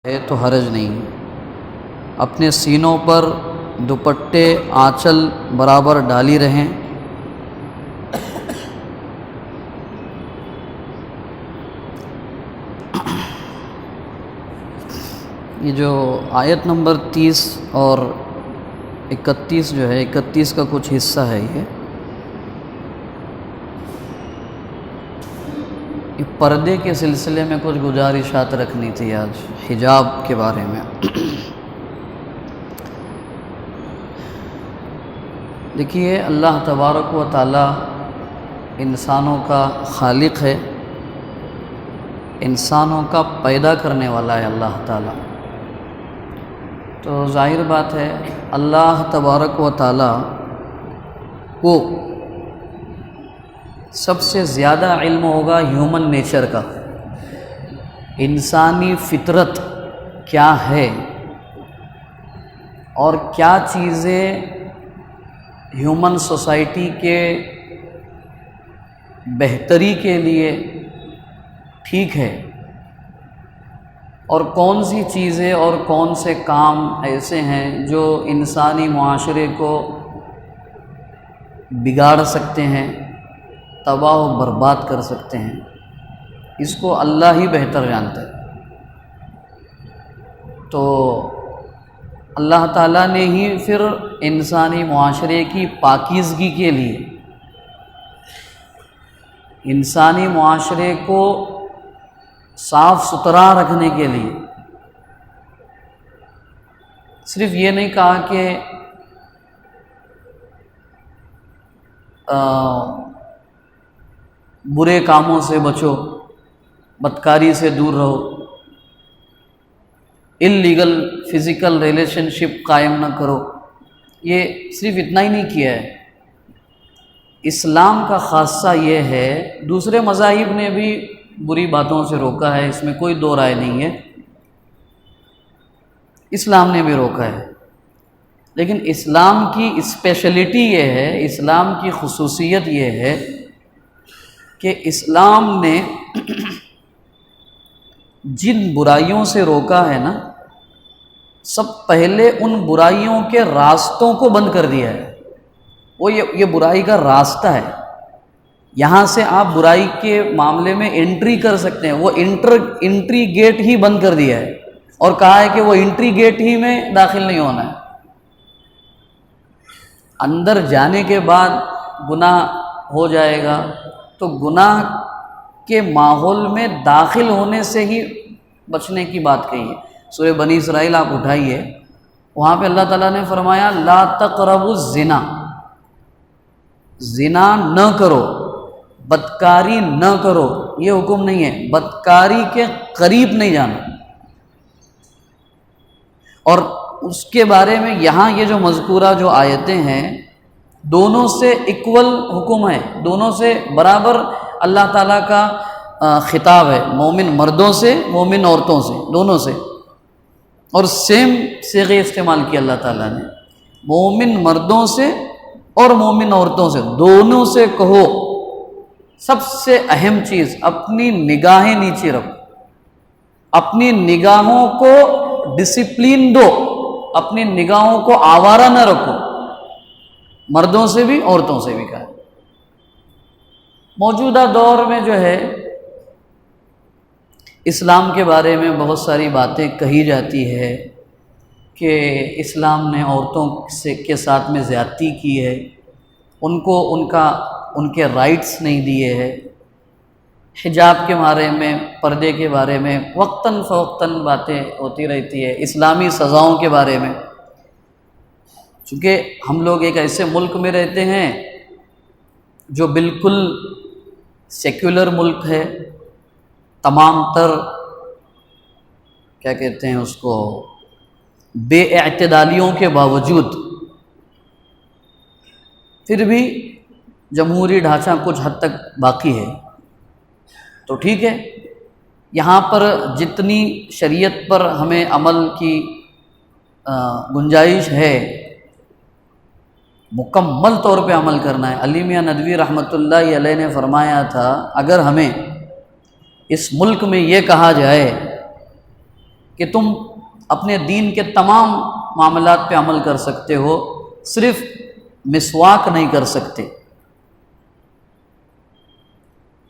ہے تو حرج نہیں، اپنے سینوں پر دوپٹے آنچل برابر ڈالی رہیں۔ یہ جو آیت نمبر 30 اور 31 جو ہے، 31 کا کچھ حصہ ہے یہ پردے کے سلسلے میں کچھ گزارشات رکھنی تھی آج حجاب کے بارے میں۔ دیکھیے، اللہ تبارک و تعالی انسانوں کا خالق ہے، انسانوں کا پیدا کرنے والا ہے اللہ تعالی۔ تو ظاہر بات ہے اللہ تبارک و تعالی کو سب سے زیادہ علم ہوگا ہیومن نیچر کا، انسانی فطرت کیا ہے اور کیا چیزیں ہیومن سوسائٹی کے بہتری کے لیے ٹھیک ہے، اور کون سی چیزیں اور کون سے کام ایسے ہیں جو انسانی معاشرے کو بگاڑ سکتے ہیں، تباہ و برباد کر سکتے ہیں۔ اس کو اللہ ہی بہتر جانتا ہے۔ تو اللہ تعالیٰ نے ہی پھر انسانی معاشرے کی پاکیزگی کے لیے، انسانی معاشرے کو صاف ستھرا رکھنے کے لیے صرف یہ نہیں کہا کہ برے کاموں سے بچو، بدکاری سے دور رہو، انلیگل فزیکل ریلیشن شپ قائم نہ کرو، یہ صرف اتنا ہی نہیں کیا ہے۔ اسلام کا خاصہ یہ ہے، دوسرے مذاہب نے بھی بری باتوں سے روکا ہے، اس میں کوئی دو رائے نہیں ہے، اسلام نے بھی روکا ہے، لیکن اسلام کی اسپیشلٹی یہ ہے، اسلام کی خصوصیت یہ ہے کہ اسلام نے جن برائیوں سے روکا ہے نا، سب پہلے ان برائیوں کے راستوں کو بند کر دیا ہے۔ وہ یہ برائی کا راستہ ہے، یہاں سے آپ برائی کے معاملے میں انٹری کر سکتے ہیں، وہ انٹری گیٹ ہی بند کر دیا ہے، اور کہا ہے کہ وہ انٹری گیٹ ہی میں داخل نہیں ہونا ہے۔ اندر جانے کے بعد گناہ ہو جائے گا، تو گناہ کے ماحول میں داخل ہونے سے ہی بچنے کی بات کہی ہے۔ سورہ بنی اسرائیل آپ اٹھائیے، وہاں پہ اللہ تعالیٰ نے فرمایا لا تقربوا الزنا، زنا نہ کرو، بدکاری نہ کرو، یہ حکم نہیں ہے، بدکاری کے قریب نہیں جانا۔ اور اس کے بارے میں یہاں یہ جو مذکورہ جو آیتیں ہیں، دونوں سے ایکول حکم ہے، دونوں سے برابر اللہ تعالیٰ کا خطاب ہے، مومن مردوں سے مومن عورتوں سے، دونوں سے، اور سیم صیغے استعمال کیا اللہ تعالیٰ نے، مومن مردوں سے اور مومن عورتوں سے، دونوں سے کہو سب سے اہم چیز اپنی نگاہیں نیچے رکھو، اپنی نگاہوں کو ڈسپلین دو، اپنی نگاہوں کو آوارہ نہ رکھو، مردوں سے بھی عورتوں سے بھی کہا۔ موجودہ دور میں جو ہے اسلام کے بارے میں بہت ساری باتیں کہی جاتی ہے کہ اسلام نے عورتوں کے ساتھ میں زیادتی کی ہے، ان کو ان کے رائٹس نہیں دیے ہیں، حجاب کے بارے میں، پردے کے بارے میں وقتاً فوقتاً باتیں ہوتی رہتی ہے، اسلامی سزاؤں کے بارے میں۔ چونکہ ہم لوگ ایک ایسے ملک میں رہتے ہیں جو بالکل سیکولر ملک ہے، تمام تر کیا کہتے ہیں اس کو، بے اعتدالیوں کے باوجود پھر بھی جمہوری ڈھانچہ کچھ حد تک باقی ہے۔ تو ٹھیک ہے، یہاں پر جتنی شریعت پر ہمیں عمل کی گنجائش ہے، مکمل طور پہ عمل کرنا ہے۔ علی میاں ندوی رحمۃ اللہ علیہ نے فرمایا تھا، اگر ہمیں اس ملک میں یہ کہا جائے کہ تم اپنے دین کے تمام معاملات پہ عمل کر سکتے ہو، صرف مسواک نہیں کر سکتے۔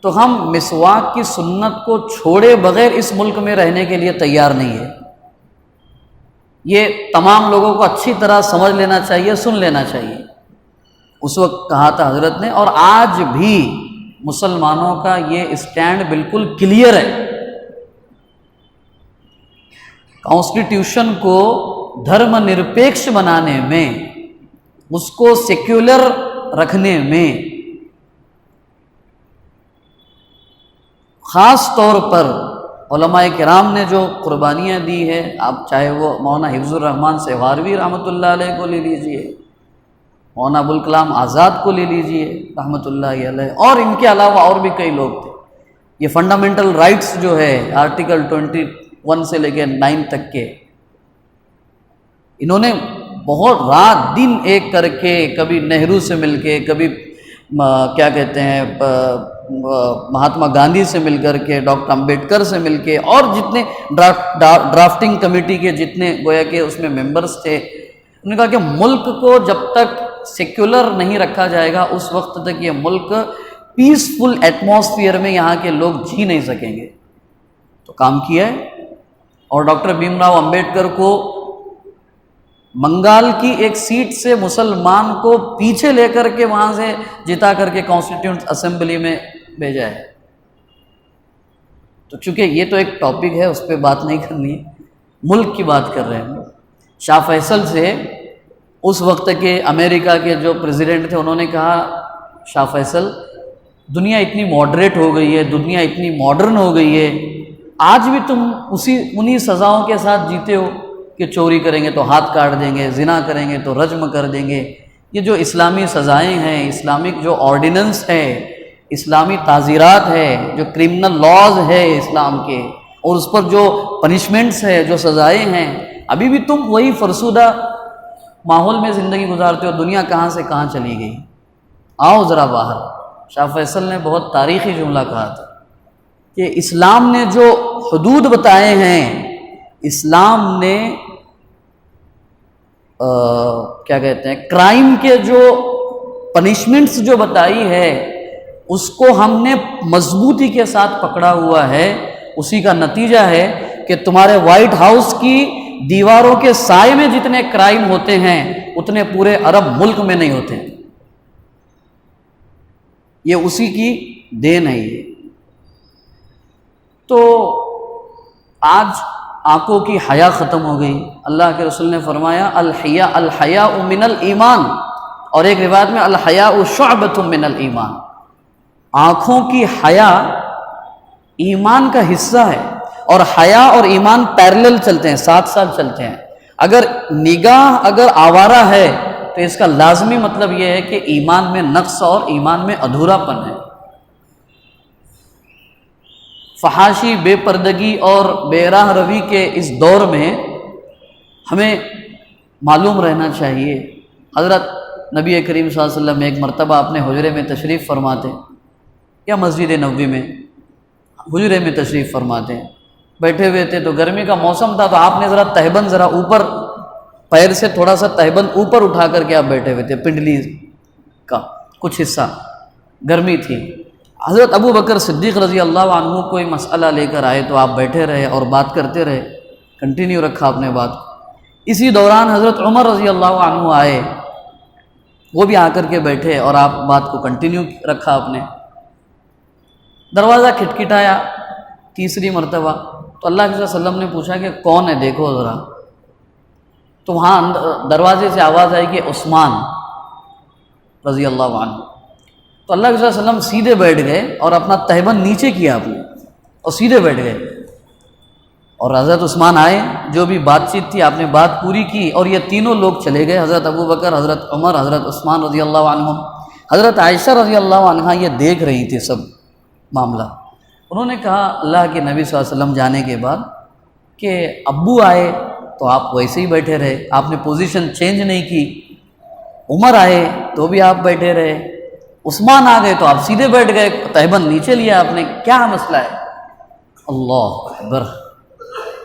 تو ہم مسواک کی سنت کو چھوڑے بغیر اس ملک میں رہنے کے لیے تیار نہیں ہے۔ یہ تمام لوگوں کو اچھی طرح سمجھ لینا چاہیے، سن لینا چاہیے۔ اس وقت کہا تھا حضرت نے، اور آج بھی مسلمانوں کا یہ اسٹینڈ بالکل کلیئر ہے۔ کانسٹیٹیوشن کو دھرم نرپیکش بنانے میں، اس کو سیکولر رکھنے میں، خاص طور پر علماء کرام نے جو قربانیاں دی ہے، آپ چاہے وہ مولانا حفظ الرحمن سہواروی رحمۃ اللہ علیہ کو لے لیجئے، مولانا ابوالکلام آزاد کو لے لیجئے رحمۃ اللہ علیہ، اور ان کے علاوہ اور بھی کئی لوگ تھے۔ یہ فنڈامنٹل رائٹس جو ہے آرٹیکل 21 سے لے کے 9 تک کے، انہوں نے بہت رات دن ایک کر کے، کبھی نہرو سے مل کے، کبھی کیا کہتے ہیں مہاتما گاندھی سے مل کر کے، ڈاکٹر امبیڈکر سے مل کے، اور جتنے ڈرافٹنگ کمیٹی کے جتنے گویا کہ اس میں ممبرز تھے، انہوں نے کہا کہ ملک کو جب تک سیکولر نہیں رکھا جائے گا اس وقت تک یہ ملک پیسفل ایٹماسفیئر میں یہاں کے لوگ جی نہیں سکیں گے۔ تو کام کیا ہے، اور ڈاکٹر بھیم راؤ امبیڈکر کو بنگال کی ایک سیٹ سے مسلمان کو پیچھے لے کر کے وہاں سے جتا کر کے کانسٹیٹیوئنٹ اسمبلی میں بھیجا ہے۔ تو چونکہ یہ تو ایک ٹاپک ہے، اس پہ بات نہیں کرنی ہے، ملک کی بات کر رہے ہیں۔ شاہ فیصل سے اس وقت کے امریکہ کے جو پریزیڈنٹ تھے، انہوں نے کہا شاہ فیصل، دنیا اتنی ماڈریٹ ہو گئی ہے، دنیا اتنی ماڈرن ہو گئی ہے، آج بھی تم انہی سزاؤں کے ساتھ جیتے ہو کہ چوری کریں گے تو ہاتھ کاٹ دیں گے، زنا کریں گے تو رجم کر دیں گے۔ یہ جو اسلامی سزائیں ہیں، اسلامک جو آرڈیننس ہے، اسلامی تعزیرات ہے، جو کرمنل لاز ہے اسلام کے، اور اس پر جو پنشمنٹس ہے، جو سزائیں ہیں، ابھی بھی تم وہی فرسودہ ماحول میں زندگی گزارتے ہو۔ دنیا کہاں سے کہاں چلی گئی، آؤ ذرا باہر۔ شاہ فیصل نے بہت تاریخی جملہ کہا تھا کہ اسلام نے جو حدود بتائے ہیں، اسلام نے کیا کہتے ہیں کرائم کے جو پنشمنٹس جو بتائی ہے، اس کو ہم نے مضبوطی کے ساتھ پکڑا ہوا ہے۔ اسی کا نتیجہ ہے کہ تمہارے وائٹ ہاؤس کی دیواروں کے سائے میں جتنے کرائم ہوتے ہیں اتنے پورے عرب ملک میں نہیں ہوتے۔ یہ اسی کی دین ہے۔ یہ تو آج آنکھوں کی حیا ختم ہو گئی۔ اللہ کے رسول نے فرمایا الحیاء من الایمان، اور ایک روایت میں الحیاء شعبۃ من الایمان، آنکھوں کی حیا ایمان کا حصہ ہے، اور حیا اور ایمان پیرلل چلتے ہیں، ساتھ ساتھ چلتے ہیں۔ اگر نگاہ اگر آوارہ ہے تو اس کا لازمی مطلب یہ ہے کہ ایمان میں نقص اور ایمان میں ادھورا پن ہے۔ فحاشی، بے پردگی اور بے راہ روی کے اس دور میں ہمیں معلوم رہنا چاہیے۔ حضرت نبی کریم صلی اللہ علیہ وسلم ایک مرتبہ اپنے حجرے میں تشریف فرماتے، یا مسجد نبوی میں حجرے میں تشریف فرماتے، بیٹھے ہوئے تھے تو گرمی کا موسم تھا، تو آپ نے ذرا تہبند ذرا اوپر، پیر سے تھوڑا سا تہبند اوپر اٹھا کر کے آپ بیٹھے ہوئے تھے، پنڈلی کا کچھ حصہ، گرمی تھی۔ حضرت ابو بکر صدیق رضی اللہ عنہ کوئی مسئلہ لے کر آئے تو آپ بیٹھے رہے اور بات کرتے رہے، کنٹینیو رکھا اپنے بات۔ اسی دوران حضرت عمر رضی اللہ عنہ آئے، وہ بھی آ کر کے بیٹھے اور آپ بات کو کنٹینیو رکھا اپنے۔ دروازہ کھٹکھٹایا تیسری مرتبہ، تو اللہ کے وسلم نے پوچھا کہ کون ہے دیکھو ذرا، تو وہاں دروازے سے آواز آئی کہ عثمان رضی اللہ عنہ۔ تو اللہ کے وسلم سیدھے بیٹھ گئے اور اپنا تہبند نیچے کیا آپ نے اور سیدھے بیٹھ گئے، اور حضرت عثمان آئے، جو بھی بات چیت تھی آپ نے بات پوری کی، اور یہ تینوں لوگ چلے گئے، حضرت ابو بکر، حضرت عمر، حضرت عثمان رضی اللہ عنہ۔ حضرت عائشہ رضی اللہ عنہ یہ دیکھ رہی تھی سب معاملہ۔ انہوں نے کہا اللہ کے نبی صلی اللہ علیہ وسلم جانے کے بعد کہ ابو آئے تو آپ ویسے ہی بیٹھے رہے، آپ نے پوزیشن چینج نہیں کی، عمر آئے تو بھی آپ بیٹھے رہے، عثمان آ گئے تو آپ سیدھے بیٹھ گئے، تہبند نیچے لیا آپ نے، کیا مسئلہ ہے؟ اللہ اکبر!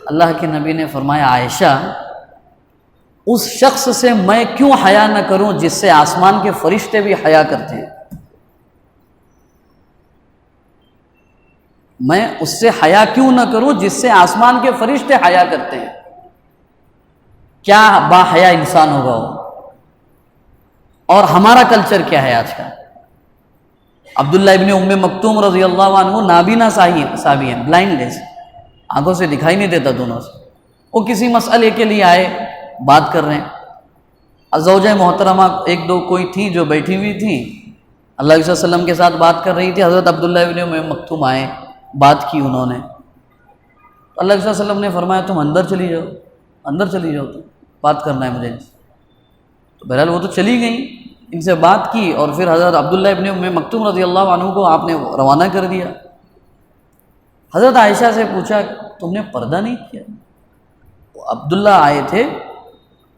اللہ کے نبی نے فرمایا عائشہ اس شخص سے میں کیوں حیا نہ کروں جس سے آسمان کے فرشتے بھی حیا کرتے ہیں، میں اس سے حیا کیوں نہ کروں جس سے آسمان کے فرشتے حیا کرتے ہیں؟ کیا با حیا انسان ہوگا وہ؟ اور ہمارا کلچر کیا ہے آج کا؟ عبداللہ ابن ام مکتوم رضی اللہ عنہ نابینا صحابی ہیں، بلائنڈ لیس، آنکھوں سے دکھائی نہیں دیتا دونوں سے، وہ کسی مسئلے کے لیے آئے، بات کر رہے ہیں، زوجہ محترمہ ایک دو کوئی تھی جو بیٹھی ہوئی تھی، اللہ علیہ وسلم کے ساتھ بات کر رہی تھی، حضرت عبداللہ ابن ام مکتوم آئے، بات کی انہوں نے، اللہ علیہ وسلم نے فرمایا تم اندر چلی جاؤ، اندر چلی جاؤ، تو بات کرنا ہے مجھے ان سے۔ تو بہرحال وہ تو چلی گئیں، ان سے بات کی، اور پھر حضرت عبداللہ ابن ام مکتوم رضی اللہ عنہ کو آپ نے روانہ کر دیا۔ حضرت عائشہ سے پوچھا تم نے پردہ نہیں کیا؟ عبداللہ آئے تھے،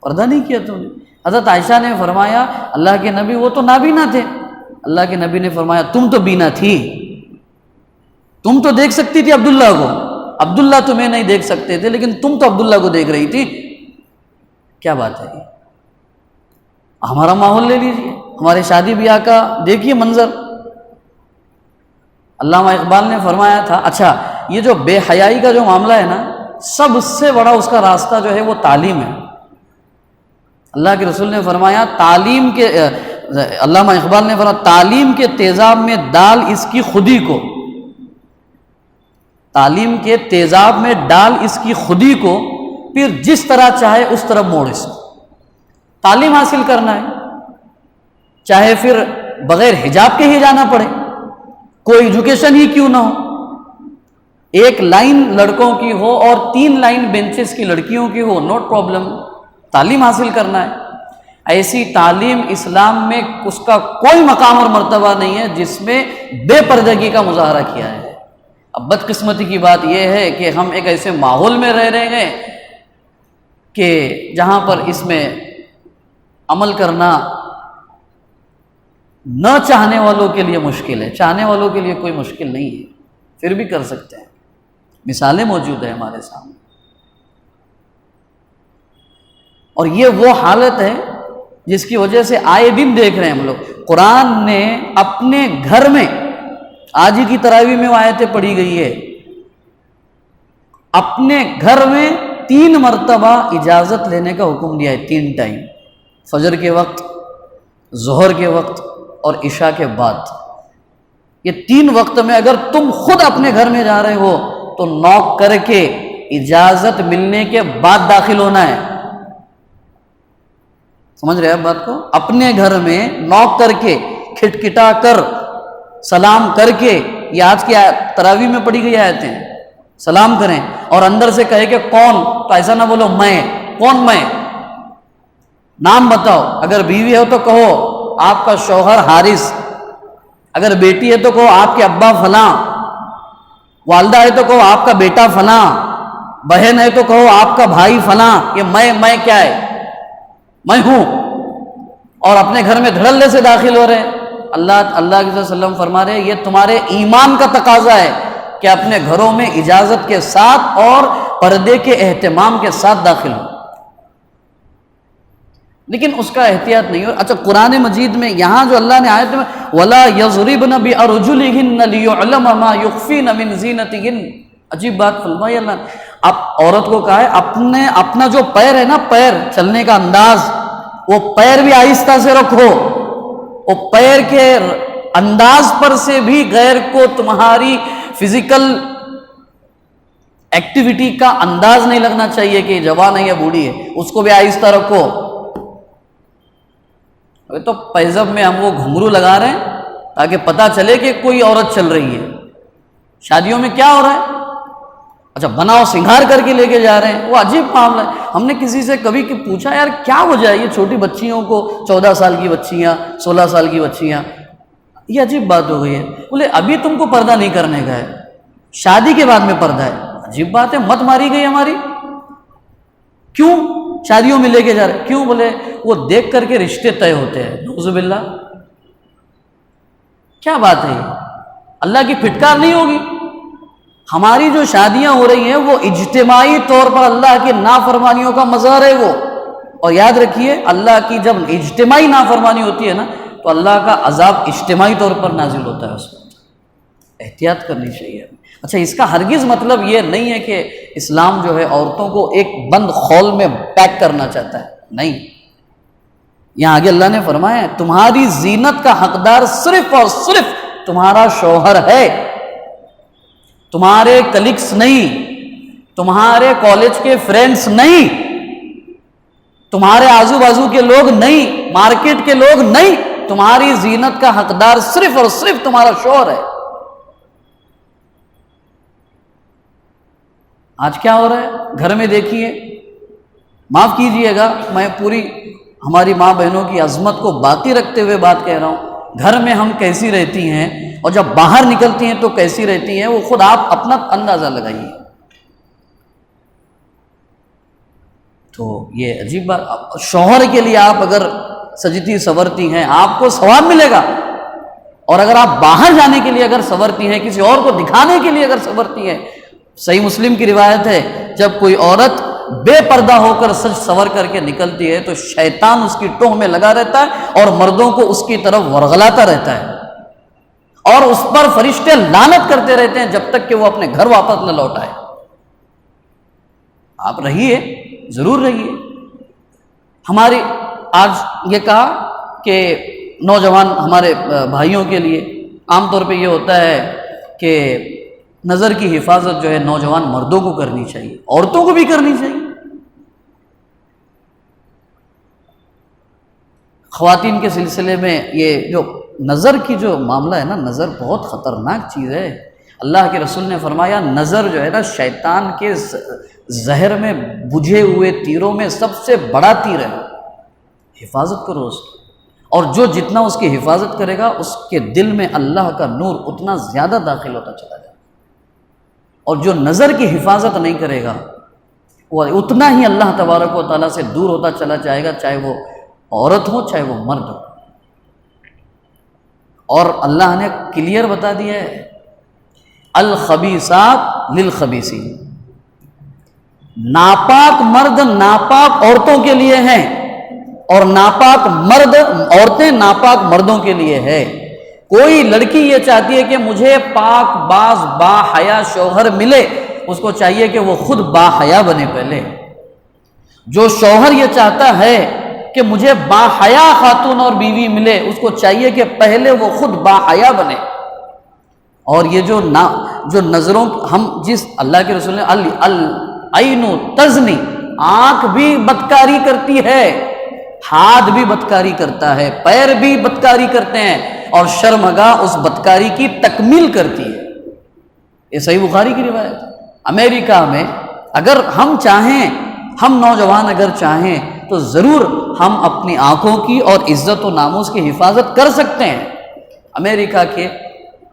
پردہ نہیں کیا تم نے؟ حضرت عائشہ نے فرمایا اللہ کے نبی وہ تو نابینا تھے۔ اللہ کے نبی نے فرمایا تم تو بینا تھی، تم تو دیکھ سکتی تھی عبداللہ کو، عبداللہ تمہیں نہیں دیکھ سکتے تھے، لیکن تم تو عبداللہ کو دیکھ رہی تھی۔ کیا بات ہے یہ؟ ہمارا ماحول لے لیجیے، ہمارے شادی بیاہ کا دیکھیے منظر۔ علامہ اقبال نے فرمایا تھا، اچھا یہ جو بے حیائی کا جو معاملہ ہے نا، سب سے بڑا اس کا راستہ جو ہے وہ تعلیم ہے۔ اللہ کے رسول نے فرمایا تعلیم کے، علامہ اقبال نے فرمایا تعلیم کے تیزاب میں ڈال اس کی خودی کو، تعلیم کے تیزاب میں ڈال اس کی خودی کو، پھر جس طرح چاہے اس طرف موڑ اس کو۔ تعلیم حاصل کرنا ہے، چاہے پھر بغیر حجاب کے ہی جانا پڑے، کوئی ایجوکیشن ہی کیوں نہ ہو، ایک لائن لڑکوں کی ہو اور 3 لائن بینچز کی لڑکیوں کی ہو، نوٹ پرابلم، تعلیم حاصل کرنا ہے۔ ایسی تعلیم اسلام میں اس کا کوئی مقام اور مرتبہ نہیں ہے جس میں بے پردگی کا مظاہرہ کیا ہے۔ اب بدقسمتی کی بات یہ ہے کہ ہم ایک ایسے ماحول میں رہ رہے ہیں کہ جہاں پر اس میں عمل کرنا نہ چاہنے والوں کے لیے مشکل ہے، چاہنے والوں کے لیے کوئی مشکل نہیں ہے، پھر بھی کر سکتے ہیں۔ مثالیں موجود ہیں ہمارے سامنے، اور یہ وہ حالت ہے جس کی وجہ سے آئے دن دیکھ رہے ہیں ہم لوگ۔ قرآن نے اپنے گھر میں، آج ہی کی تراویح میں وہ آیتیں پڑھی گئی ہے، اپنے گھر میں 3 مرتبہ اجازت لینے کا حکم دیا ہے، 3 ٹائم، فجر کے وقت، ظہر کے وقت اور عشاء کے بعد۔ یہ 3 وقت میں اگر تم خود اپنے گھر میں جا رہے ہو تو نوک کر کے اجازت ملنے کے بعد داخل ہونا ہے۔ سمجھ رہے ہیں آپ بات کو؟ اپنے گھر میں نوک کر کے، کھٹکھٹا کر، سلام کر کے، یہ آج کی تراویح میں پڑھی گئی آیتیں، سلام کریں اور اندر سے کہے کہ کون، تو ایسا نہ بولو میں، کون میں، نام بتاؤ، اگر بیوی ہو تو کہو آپ کا شوہر حارث، اگر بیٹی ہے تو کہو آپ کے ابا فلاں، والدہ ہے تو کہو آپ کا بیٹا فلاں، بہن ہے تو کہو آپ کا بھائی فلاں۔ یہ میں کیا ہے؟ میں ہوں، اور اپنے گھر میں دھڑلے سے داخل ہو رہے ہیں۔ اللہ کے وسلم فرما رہے ہیں یہ تمہارے ایمان کا تقاضا ہے کہ اپنے گھروں میں اجازت کے ساتھ اور پردے کے اہتمام کے ساتھ داخل ہو، لیکن اس کا احتیاط نہیں ہو۔ اچھا قرآن مجید میں یہاں جو اللہ نے آیت میں وَلَا يَضْرِبْنَ بِأَرْجُلِهِنَّ لِيُعْلَمَ مَا يُخْفِينَ مِنْ زِينَتِهِنَّ، عجیب بات فرمائی اللہ نے۔ اب عورت کو کہا ہے اپنا جو پیر ہے نا، پیر چلنے کا انداز، وہ پیر بھی آہستہ سے رکھو، وہ پیر کے انداز پر سے بھی غیر کو تمہاری فزیکل ایکٹیویٹی کا انداز نہیں لگنا چاہیے کہ جوان ہے یا بوڑھی ہے، اس کو بھی آہستہ رکھو۔ تو پیزب میں ہم وہ گھنگرو لگا رہے ہیں تاکہ پتہ چلے کہ کوئی عورت چل رہی ہے۔ شادیوں میں کیا ہو رہا ہے؟ اچھا بناؤ سنگھار کر کے لے کے جا رہے ہیں، وہ عجیب معاملہ ہے۔ ہم نے کسی سے کبھی پوچھا یار کیا وجہ ہے یہ چھوٹی بچیوں کو، 14 سال کی بچیاں، 16 سال کی بچیاں، یہ عجیب بات ہو گئی ہے۔ بولے ابھی تم کو پردہ نہیں کرنے کا ہے، شادی کے بعد میں پردہ ہے۔ عجیب بات ہے، مت ماری گئی ہماری، کیوں شادیوں میں لے کے جا رہے؟ کیوں؟ بولے وہ دیکھ کر کے رشتے طے ہوتے ہیں۔ نعوذ باللہ، کیا بات ہے یہ؟ اللہ کی پھٹکار نہیں ہوگی؟ ہماری جو شادیاں ہو رہی ہیں وہ اجتماعی طور پر اللہ کی نافرمانیوں کا مظہر ہے وہ. اور یاد رکھیے اللہ کی جب اجتماعی نافرمانی ہوتی ہے نا تو اللہ کا عذاب اجتماعی طور پر نازل ہوتا ہے. اس وقت احتیاط کرنی چاہیے. اچھا اس کا ہرگز مطلب یہ نہیں ہے کہ اسلام جو ہے عورتوں کو ایک بند خول میں پیک کرنا چاہتا ہے، نہیں. یہاں آگے اللہ نے فرمایا ہے تمہاری زینت کا حقدار صرف اور صرف تمہارا شوہر ہے، تمہارے کلیگس نہیں، تمہارے کالج کے فرینڈز نہیں، تمہارے آزو بازو کے لوگ نہیں، مارکیٹ کے لوگ نہیں. تمہاری زینت کا حقدار صرف اور صرف تمہارا شوہر ہے. آج کیا ہو رہا ہے گھر میں دیکھیے، معاف کیجئے گا میں پوری ہماری ماں بہنوں کی عظمت کو باقی رکھتے ہوئے بات کہہ رہا ہوں، گھر میں ہم کیسی رہتی ہیں اور جب باہر نکلتی ہیں تو کیسی رہتی ہیں وہ خود آپ اپنا اندازہ لگائیے. تو یہ عجیب بات، شوہر کے لیے آپ اگر سجتی سنورتی ہیں آپ کو ثواب ملے گا، اور اگر آپ باہر جانے کے لیے اگر سنورتی ہیں، کسی اور کو دکھانے کے لیے اگر سنورتی ہیں. صحیح مسلم کی روایت ہے جب کوئی عورت بے پردہ ہو کر سج سور کر کے نکلتی ہے تو شیطان اس کی ٹوہ میں لگا رہتا ہے اور مردوں کو اس کی طرف ورغلاتا رہتا ہے اور اس پر فرشتے لعنت کرتے رہتے ہیں جب تک کہ وہ اپنے گھر واپس نہ لوٹ آئے. آپ رہیے، ضرور رہیے. ہماری آج یہ کہا کہ نوجوان ہمارے بھائیوں کے لیے عام طور پہ یہ ہوتا ہے کہ نظر کی حفاظت جو ہے نوجوان مردوں کو کرنی چاہیے، عورتوں کو بھی کرنی چاہیے. خواتین کے سلسلے میں یہ جو نظر کی جو معاملہ ہے نا، نظر بہت خطرناک چیز ہے. اللہ کے رسول نے فرمایا نظر جو ہے نا شیطان کے زہر میں بجھے ہوئے تیروں میں سب سے بڑا تیر ہے. حفاظت کرو اس کی، اور جو جتنا اس کی حفاظت کرے گا اس کے دل میں اللہ کا نور اتنا زیادہ داخل ہوتا چلا جائے. اور جو نظر کی حفاظت نہیں کرے گا وہ اتنا ہی اللہ تبارک و تعالیٰ سے دور ہوتا چلا جائے گا، چاہے وہ عورت ہو چاہے وہ مرد ہو. اور اللہ نے کلیئر بتا دیا ہے الخبیثات للخبیثین، ناپاک مرد ناپاک عورتوں کے لیے ہیں اور ناپاک مرد عورتیں ناپاک مردوں کے لیے ہے. کوئی لڑکی یہ چاہتی ہے کہ مجھے پاک باز با حیا شوہر ملے، اس کو چاہیے کہ وہ خود با حیا بنے پہلے. جو شوہر یہ چاہتا ہے کہ مجھے با حیا خاتون اور بیوی ملے، اس کو چاہیے کہ پہلے وہ خود با حیا بنے. اور یہ جو نظروں ہم جس اللہ کے رسول نے العین تزنی، آنکھ بھی بدکاری کرتی ہے، ہاتھ بھی بدکاری کرتا ہے، پیر بھی بدکاری کرتے ہیں، اور شرمگاہ اس بدکاری کی تکمیل کرتی ہے. یہ صحیح بخاری کی روایت. امریکہ میں اگر ہم چاہیں، ہم نوجوان اگر چاہیں تو ضرور ہم اپنی آنکھوں کی اور عزت و ناموس کی حفاظت کر سکتے ہیں. امریکہ کے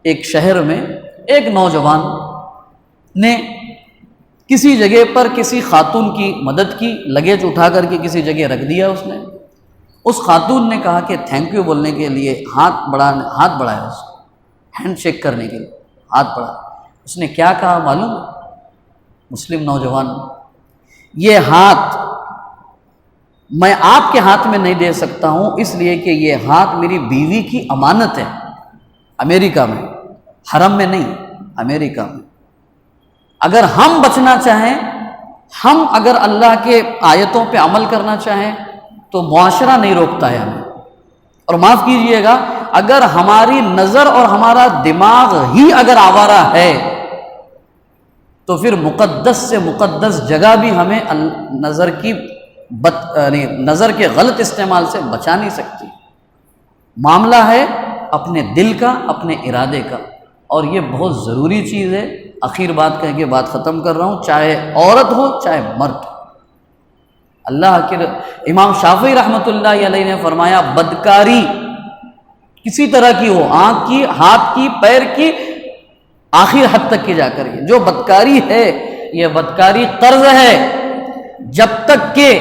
ایک شہر میں ایک نوجوان نے کسی جگہ پر کسی خاتون کی مدد کی، لگیج اٹھا کر کے کسی جگہ رکھ دیا. اس خاتون نے کہا کہ تھینک یو بولنے کے لیے ہاتھ بڑھایا، اس کو ہینڈ شیک کرنے کے لیے ہاتھ بڑھایا. اس نے کیا کہا معلوم؟ مسلم نوجوان، یہ ہاتھ میں آپ کے ہاتھ میں نہیں دے سکتا ہوں اس لیے کہ یہ ہاتھ میری بیوی کی امانت ہے. امریکہ میں، حرم میں نہیں، امریکہ میں. اگر ہم بچنا چاہیں، ہم اگر اللہ کے آیتوں پہ عمل کرنا چاہیں تو معاشرہ نہیں روکتا ہے ہمیں. اور معاف کیجئے گا اگر ہماری نظر اور ہمارا دماغ ہی اگر آوارہ ہے تو پھر مقدس سے مقدس جگہ بھی ہمیں نظر کے غلط استعمال سے بچا نہیں سکتی. معاملہ ہے اپنے دل کا، اپنے ارادے کا، اور یہ بہت ضروری چیز ہے. آخر بات کہہ کے بات ختم کر رہا ہوں، چاہے عورت ہو چاہے مرد. اللہ کے امام شافعی رحمۃ اللہ علیہ نے فرمایا بدکاری کسی طرح کی ہو، آنکھ کی، ہاتھ کی، پیر کی، آخر حد تک کی جا کر جو بدکاری ہے یہ بدکاری قرض ہے. جب تک کہ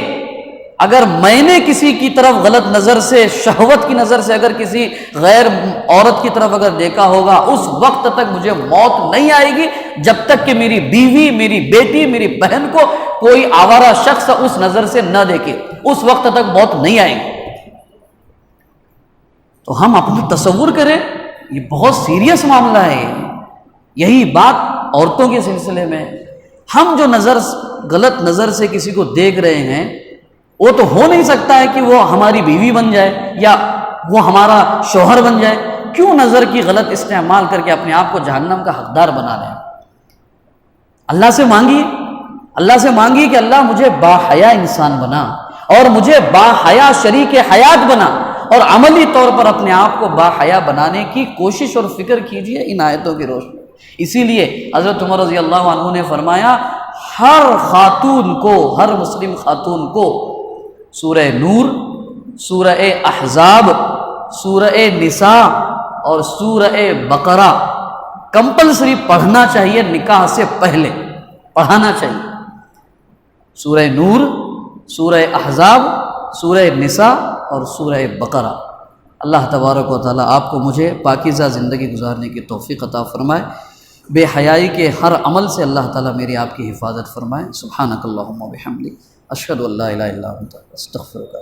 اگر میں نے کسی کی طرف غلط نظر سے، شہوت کی نظر سے اگر کسی غیر عورت کی طرف اگر دیکھا ہوگا، اس وقت تک مجھے موت نہیں آئے گی جب تک کہ میری بیوی، میری بیٹی، میری بہن کو کوئی آوارہ شخص اس نظر سے نہ دیکھے، اس وقت تک موت نہیں آئے گی۔ تو ہم اپنا تصور کریں، یہ بہت سیریس معاملہ ہے۔ یہی بات عورتوں کے سلسلے میں، ہم جو غلط نظر سے کسی کو دیکھ رہے ہیں، وہ تو ہو نہیں سکتا ہے کہ وہ ہماری بیوی بن جائے یا وہ ہمارا شوہر بن جائے۔ کیوں نظر کی غلط استعمال کر کے اپنے آپ کو جہنم کا حقدار بنا رہے ہیں؟ اللہ سے مانگیے، اللہ سے مانگیے کہ اللہ مجھے باحیا انسان بنا اور مجھے باحیا شریک حیات بنا، اور عملی طور پر اپنے آپ کو باحیا بنانے کی کوشش اور فکر کیجیے ان آیتوں کی روشنی۔ اسی لیے حضرت عمر رضی اللہ عنہ نے فرمایا، ہر خاتون کو، ہر مسلم خاتون کو سورہ نور، سورہ احزاب، سورہ نساء اور سورہ بقرہ کمپلسری پڑھنا چاہیے، نکاح سے پہلے پڑھانا چاہیے۔ سورہ نور، سورہ احزاب، سورہ نساء اور سورہ بقرہ۔ اللہ تبارک و تعالیٰ آپ کو مجھے پاکیزہ زندگی گزارنے کی توفیق عطا فرمائے، بے حیائی کے ہر عمل سے اللہ تعالیٰ میری آپ کی حفاظت فرمائے۔ سبحانک اللہم و بحمدک، اشہد ان لا الہ الا انت، استغفرک۔